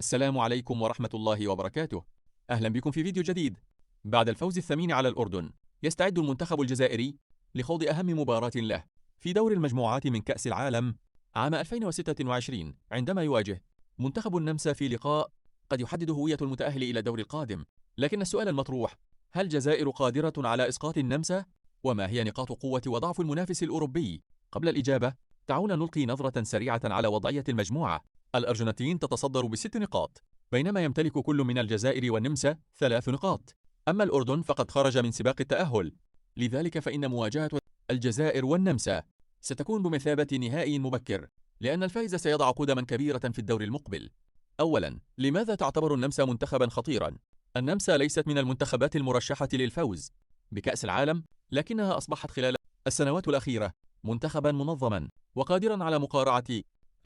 السلام عليكم ورحمة الله وبركاته. أهلا بكم في فيديو جديد. بعد الفوز الثمين على الأردن، يستعد المنتخب الجزائري لخوض أهم مباراة له في دور المجموعات من كأس العالم عام 2026 عندما يواجه منتخب النمسا في لقاء قد يحدد هوية المتأهل إلى الدور القادم. لكن السؤال المطروح: هل الجزائر قادرة على إسقاط النمسا؟ وما هي نقاط قوة وضعف المنافس الأوروبي؟ قبل الإجابة، دعونا نلقي نظرة سريعة على وضعية المجموعة. الأرجنتين تتصدر ب6 نقاط، بينما يمتلك كل من الجزائر والنمسا 3 نقاط. أما الأردن فقد خرج من سباق التأهل، لذلك فإن مواجهة الجزائر والنمسا ستكون بمثابة نهائي مبكر، لأن الفائز سيضع قدما كبيرة في الدور المقبل. أولا، لماذا تعتبر النمسا منتخبا خطيرا؟ النمسا ليست من المنتخبات المرشحة للفوز بكأس العالم، لكنها أصبحت خلال السنوات الأخيرة منتخبا منظما وقادرا على مقارعة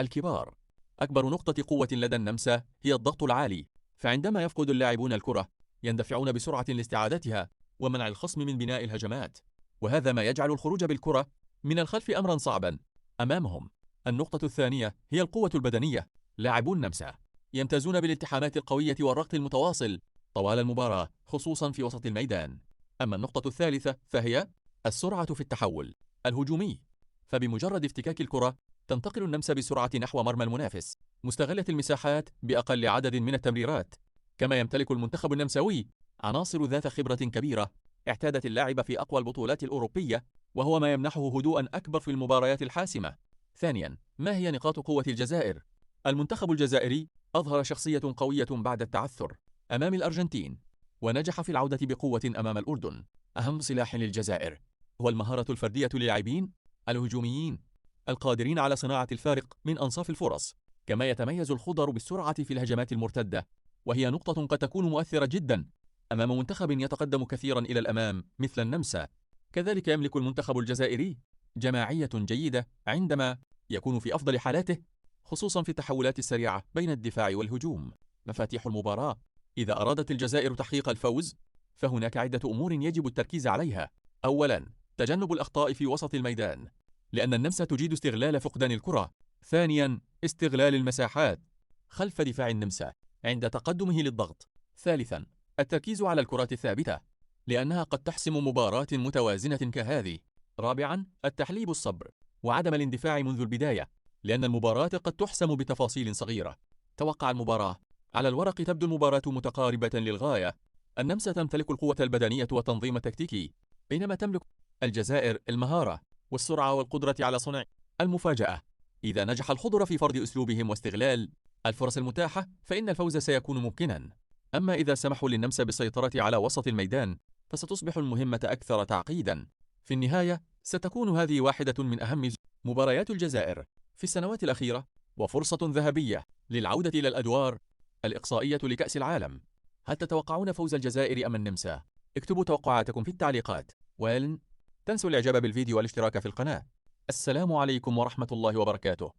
الكبار. أكبر نقطة قوة لدى النمسا هي الضغط العالي، فعندما يفقد اللاعبون الكرة يندفعون بسرعة لاستعادتها ومنع الخصم من بناء الهجمات، وهذا ما يجعل الخروج بالكرة من الخلف أمرا صعبا أمامهم. النقطة الثانية هي القوة البدنية. لاعبو النمسا يمتازون بالالتحامات القوية والركض المتواصل طوال المباراة، خصوصا في وسط الميدان. أما النقطة الثالثة فهي السرعة في التحول الهجومي، فبمجرد افتكاك الكرة تنتقل النمسا بسرعة نحو مرمى المنافس، مستغلة المساحات بأقل عدد من التمريرات. كما يمتلك المنتخب النمساوي عناصر ذات خبرة كبيرة اعتادت اللعب في أقوى البطولات الأوروبية، وهو ما يمنحه هدوءا أكبر في المباريات الحاسمة. ثانيا، ما هي نقاط قوة الجزائر؟ المنتخب الجزائري أظهر شخصية قوية بعد التعثر أمام الأرجنتين، ونجح في العودة بقوة أمام الأردن. أهم سلاح للجزائر هو المهارة الفردية للاعبين الهجوميين القادرين على صناعة الفارق من أنصاف الفرص. كما يتميز الخضر بالسرعة في الهجمات المرتدة، وهي نقطة قد تكون مؤثرة جدا أمام منتخب يتقدم كثيرا إلى الأمام مثل النمسا. كذلك يملك المنتخب الجزائري جماعية جيدة عندما يكون في أفضل حالاته، خصوصا في التحولات السريعة بين الدفاع والهجوم. مفاتيح المباراة: إذا أرادت الجزائر تحقيق الفوز فهناك عدة أمور يجب التركيز عليها. أولا، تجنب الأخطاء في وسط الميدان، لأن النمسا تجيد استغلال فقدان الكرة. ثانيا، استغلال المساحات خلف دفاع النمسا عند تقدمه للضغط. ثالثا، التركيز على الكرات الثابتة، لأنها قد تحسم مباراة متوازنة كهذه. رابعا، التحليب الصبر وعدم الاندفاع منذ البداية، لأن المباراة قد تحسم بتفاصيل صغيرة. توقع المباراة: على الورق تبدو المباراة متقاربة للغاية. النمسا تمتلك القوة البدنية والتنظيم التكتيكي، بينما تملك الجزائر المهارة والسرعة والقدرة على صنع المفاجأة. إذا نجح الخضر في فرض أسلوبهم واستغلال الفرص المتاحة فإن الفوز سيكون ممكنا. أما إذا سمحوا للنمسا بالسيطرة على وسط الميدان فستصبح المهمة أكثر تعقيدا. في النهاية ستكون هذه واحدة من أهم مباريات الجزائر في السنوات الأخيرة، وفرصة ذهبية للعودة إلى الأدوار الإقصائية لكأس العالم. هل تتوقعون فوز الجزائر أم النمسا؟ اكتبوا توقعاتكم في التعليقات، ولن تنسوا الإعجاب بالفيديو والاشتراك في القناة. السلام عليكم ورحمة الله وبركاته.